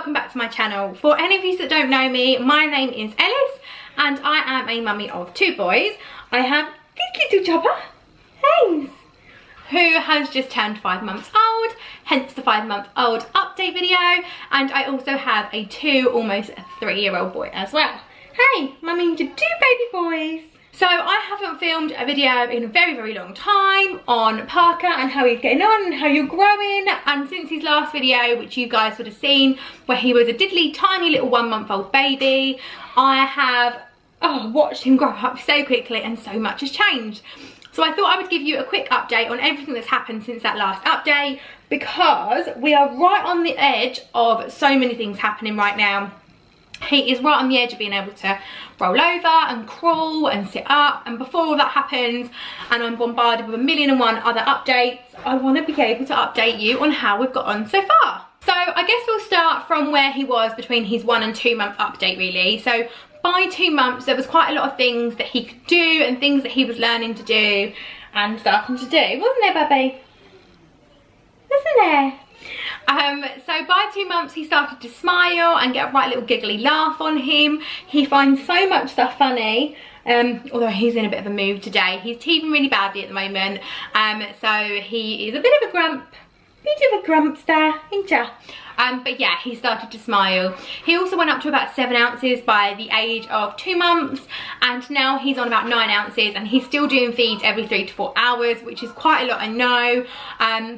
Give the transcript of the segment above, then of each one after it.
welcome back to my channel. For any of you that don't know me, my name is Ellis and I am a mummy of 2 boys. I have this little chopper, Hayes, who has just turned 5 months old, hence the 5-month-old update video, and I also have a 2, almost 3-year-old boy as well. Hey, mummy to 2 baby boys. So I haven't filmed a video in a very long time on Parker and how he's getting on and how you're growing, and since his last video, which you guys would have seen, where he was a diddly tiny little 1-month-old baby, I have watched him grow up so quickly and so much has changed. So I thought I would give you a quick update on everything that's happened since that last update, because we are right on the edge of so many things happening right now. He is right on the edge of being able to roll over and crawl and sit up, and before all that happens and I'm bombarded with 1,000,001 other updates, I want to be able to update you on how we've got on so far. So I guess we'll start from where he was between his 1 and 2 month update really. So by 2 months there was quite a lot of things that he could do and things that he was learning to do and starting to do, wasn't there, baby? Wasn't there? So by 2 months he started to smile and get a right little giggly laugh on him. He finds so much stuff funny, although he's in a bit of a mood today. He's teething really badly at the moment, so he is a bit of a grumpster, ain't ya? But yeah, he started to smile. He also went up to about 7 ounces by the age of 2 months, and now he's on about 9 ounces, and he's still doing feeds every 3 to 4 hours, which is quite a lot, I know,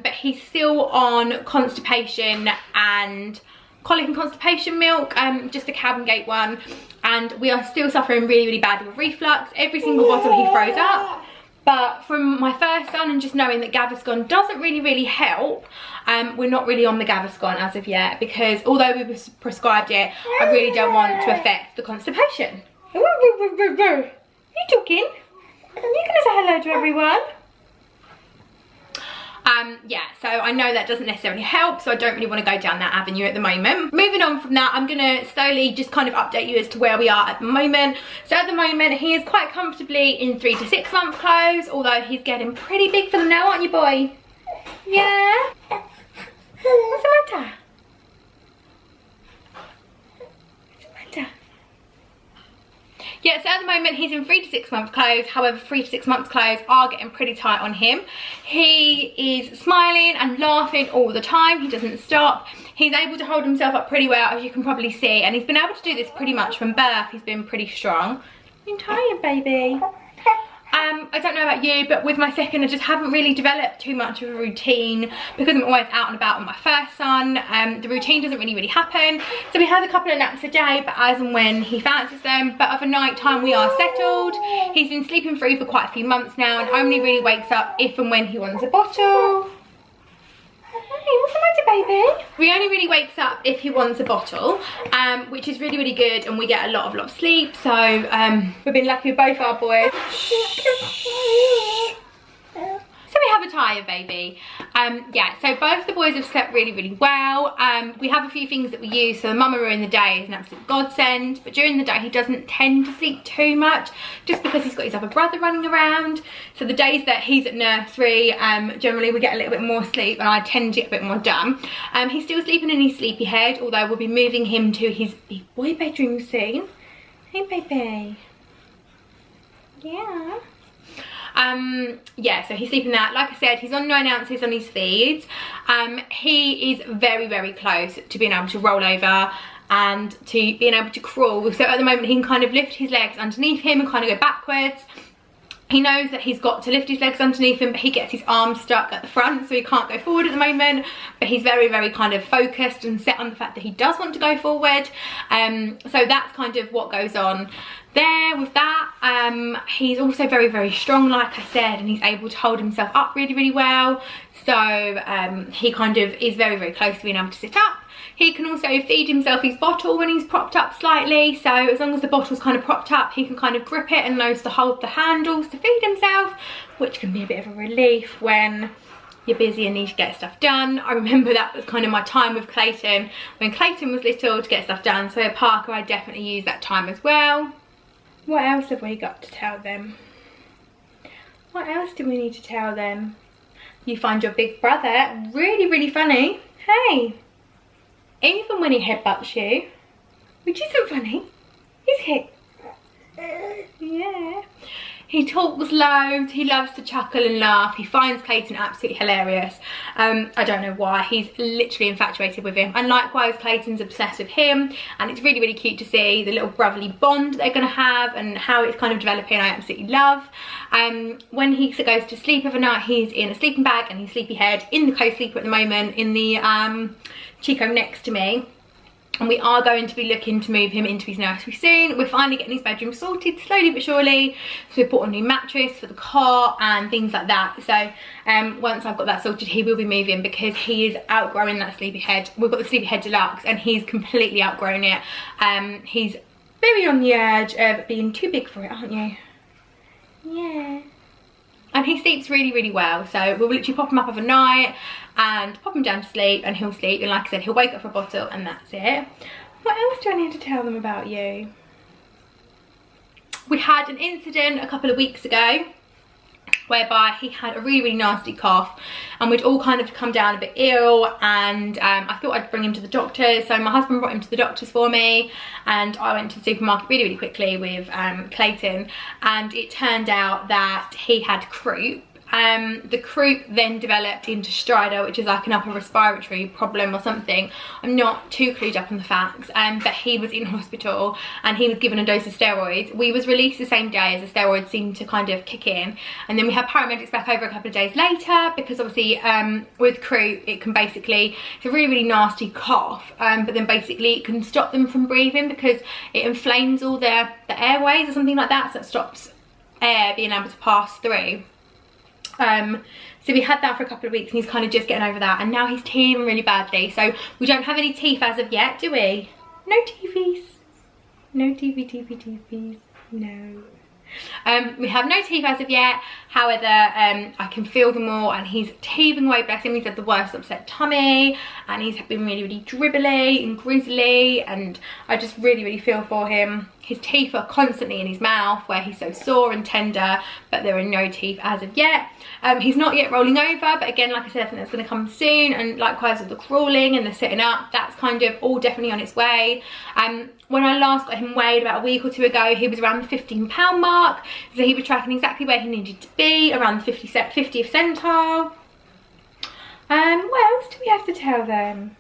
but he's still on constipation and colic and constipation milk, just a Cabin Gate one, and we are still suffering really badly with reflux. Every single bottle he throws up. But from my first son and just knowing that Gaviscon doesn't really help, we're not really on the Gaviscon as of yet, because although we prescribed it, I really don't want to affect the constipation. You talking? You gonna say hello to everyone? Yeah, so I know that doesn't necessarily help, so I don't really want to go down that avenue at the moment. Moving on from that, I'm gonna slowly just kind of update you as to where we are at the moment. So at the moment he is quite comfortably in 3 to 6 month clothes, although he's getting pretty big for them now, aren't you, boy? Yeah? What's the matter? Yeah, so at the moment he's in 3 to 6 month clothes. However, 3 to 6 months clothes are getting pretty tight on him. He is smiling and laughing all the time. He doesn't stop. He's able to hold himself up pretty well, as you can probably see, and he's been able to do this pretty much from birth. He's been pretty strong. You're tired, baby. I don't know about you, but with my second I just haven't really developed too much of a routine, because I'm always out and about with my first son. The routine doesn't really happen, so he has a couple of naps a day, but as and when he fancies them. But of a night time we are settled. He's been sleeping free for quite a few months now and only really wakes up if and when he wants a bottle. Hey, what's the matter, baby? He only really wakes up if he wants a bottle, which is really good, and we get a lot of sleep. So we've been lucky with both our boys. So we have a tired baby. Yeah, so both the boys have slept really well. We have a few things that we use. So the mama in the day is an absolute godsend, but during the day he doesn't tend to sleep too much, just because he's got his other brother running around. So the days that he's at nursery, generally we get a little bit more sleep and I tend to get a bit more done. He's still sleeping in his sleepy head, although we'll be moving him to his big boy bedroom soon. Hey, baby. Yeah. Yeah, so he's sleeping that. Like I said, he's on 9 ounces on his feeds. He is very close to being able to roll over and to being able to crawl. So at the moment he can kind of lift his legs underneath him and kind of go backwards. He knows that he's got to lift his legs underneath him, but he gets his arms stuck at the front, so he can't go forward at the moment. But he's very kind of focused and set on the fact that he does want to go forward. So that's kind of what goes on there with that. He's also very strong, like I said, and he's able to hold himself up really well. So he kind of is very close to being able to sit up. He can also feed himself his bottle when he's propped up slightly, so as long as the bottle's kind of propped up, he can kind of grip it and knows to hold the handles to feed himself, which can be a bit of a relief when you're busy and need to get stuff done. I remember that was kind of my time with Klayton when Klayton was little, to get stuff done. So at Parker I definitely use that time as well. What else have we got to tell them? What else do we need to tell them? You find your big brother really funny. Hey. even when he headbutts you, which isn't funny, is it? Yeah. He talks loads, he loves to chuckle and laugh. He finds Klayton absolutely hilarious. I don't know why, he's literally infatuated with him. And likewise, Klayton's obsessed with him. And it's really, really cute to see the little brotherly bond they're gonna have and how it's kind of developing. I absolutely love. When he goes to sleep every night, he's in a sleeping bag and he's sleepy head in the co-sleeper at the moment, in the Chico next to me. And we are going to be looking to move him into his nursery soon. We're finally getting his bedroom sorted, slowly but surely. So we bought a new mattress for the cot and things like that. So once I've got that sorted, he will be moving because he is outgrowing that sleepy head. We've got the sleepy head deluxe and he's completely outgrown it. He's very on the edge of being too big for it, aren't you? Yeah. And he sleeps really, really well. So we'll literally pop him up overnight and pop him down to sleep and he'll sleep. And like I said, he'll wake up for a bottle and that's it. What else do I need to tell them about you? We had an incident a couple of weeks ago whereby he had a really, really nasty cough and we'd all kind of come down a bit ill, and I thought I'd bring him to the doctors. So my husband brought him to the doctors for me and I went to the supermarket really, really quickly with Klayton, and it turned out that he had croup. The croup then developed into stridor, which is like an upper respiratory problem or something. I'm not too clued up on the facts, but he was in hospital and he was given a dose of steroids. We was released the same day as the steroids seemed to kind of kick in, and then we had paramedics back over a couple of days later because obviously with croup it can basically, it's a really, really nasty cough, but then basically it can stop them from breathing because it inflames all the airways or something like that, so it stops air being able to pass through. So we had that for a couple of weeks and he's kind of just getting over that, and now he's teething really badly. So we don't have any teeth as of yet, do we? No teethies. No teethies. No. We have no teeth as of yet. However, I can feel them all and he's teething away, bless him. He's had the worst upset tummy and he's been really, really dribbly and grizzly, and I just really, really feel for him. His teeth are constantly in his mouth where he's so sore and tender, but there are no teeth as of yet. He's not yet rolling over, but again, like I said, I think that's going to come soon, and likewise with the crawling and the sitting up, that's kind of all definitely on its way. When I last got him weighed about a week or two ago, he was around the 15-pound mark, so he was tracking exactly where he needed to be, around the 50th centile. What else do we have to tell them?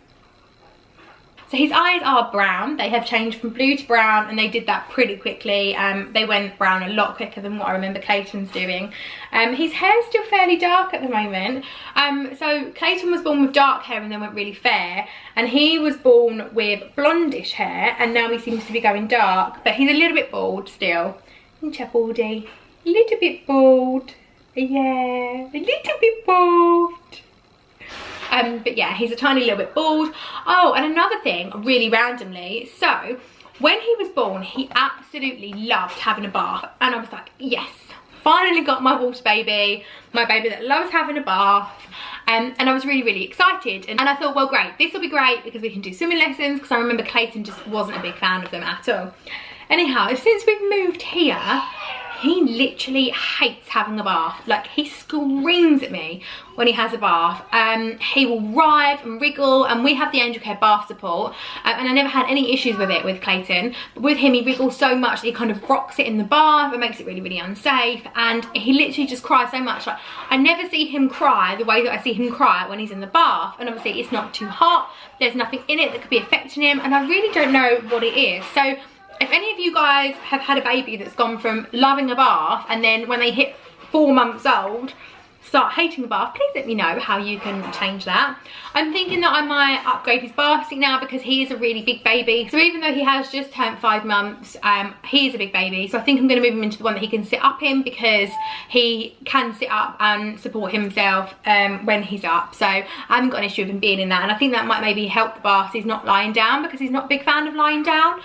So his eyes are brown. They have changed from blue to brown, and they did that pretty quickly. They went brown a lot quicker than what I remember Klayton's doing. His hair's still fairly dark at the moment. So Klayton was born with dark hair and then went really fair, and he was born with blondish hair and now he seems to be going dark, but he's a little bit bald still. Isn't you, baldy? A little bit bald. Yeah, a little bit bald. But yeah, he's a tiny little bit bald. Oh, and another thing, really randomly, so when he was born, he absolutely loved having a bath, and I was like, yes, finally got my water baby, my baby that loves having a bath. And I was really, really excited, and I thought, well, great, this will be great because we can do swimming lessons, because I remember Klayton just wasn't a big fan of them at all. Anyhow, since we've moved here, he literally hates having a bath. Like, he screams at me when he has a bath. He will writhe and wriggle, and we have the Angel Care bath support, and I never had any issues with it with Klayton. But with him, he wriggles so much that he kind of rocks it in the bath. It makes it really, really unsafe, and he literally just cries so much. Like, I never see him cry the way that I see him cry when he's in the bath, and obviously it's not too hot. There's nothing in it that could be affecting him, and I really don't know what it is. So if any of you guys have had a baby that's gone from loving a bath and then when they hit 4 months old start hating the bath, please let me know how you can change that. I'm thinking that I might upgrade his bath seat now because he is a really big baby. So even though he has just turned 5 months, he is a big baby. So I think I'm going to move him into the one that he can sit up in, because he can sit up and support himself when he's up. So I haven't got an issue with him being in that, and I think that might maybe help the bath. He's not lying down because he's not a big fan of lying down.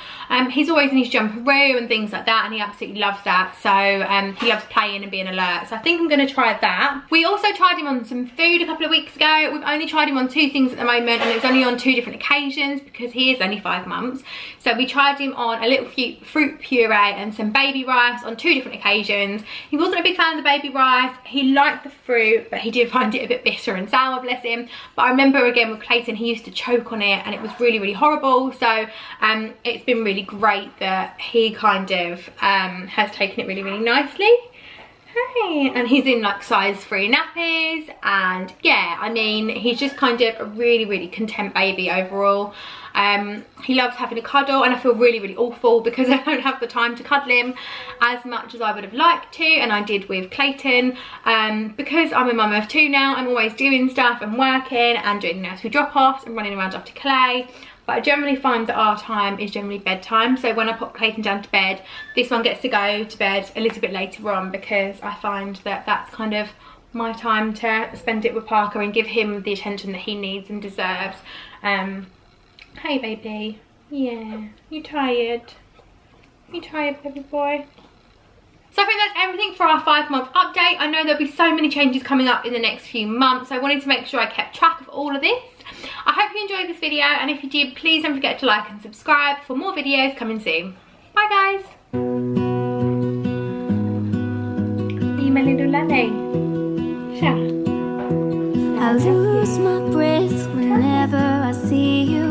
He's always in his jumperoo and things like that, and he absolutely loves that. So he loves playing and being alert. So I think I'm going to try that. We also tried him on some food a couple of weeks ago. We've only tried him on 2 things at the moment, and it's only on 2 different occasions because he is only 5 months. So we tried him on a little fruit puree and some baby rice on 2 different occasions. He wasn't a big fan of the baby rice. He liked the fruit, but he did find it a bit bitter and sour, bless him. But I remember again with Klayton, he used to choke on it and it was really, really horrible. So it's been really great that he kind of has taken it really, really nicely. Hey, and he's in like size 3 nappies, and yeah, I mean, he's just kind of a really, really content baby overall. He loves having a cuddle, and I feel really, really awful because I don't have the time to cuddle him as much as I would have liked to, and I did with Klayton. Because I'm a mum of 2 now, I'm always doing stuff and working and doing nursery drop-offs and running around after Clay. But I generally find that our time is generally bedtime. So when I put Klayton down to bed, this one gets to go to bed a little bit later on because I find that that's kind of my time to spend it with Parker and give him the attention that he needs and deserves. Hey baby. Yeah, you tired? You tired, baby boy? So I think that's everything for our 5-month update. I know there'll be so many changes coming up in the next few months. So I wanted to make sure I kept track of all of this. I hope you enjoyed this video, and if you did, please don't forget to like and subscribe for more videos coming soon. Bye guys. You my little lolly. Sure. I lose my breath whenever I see you.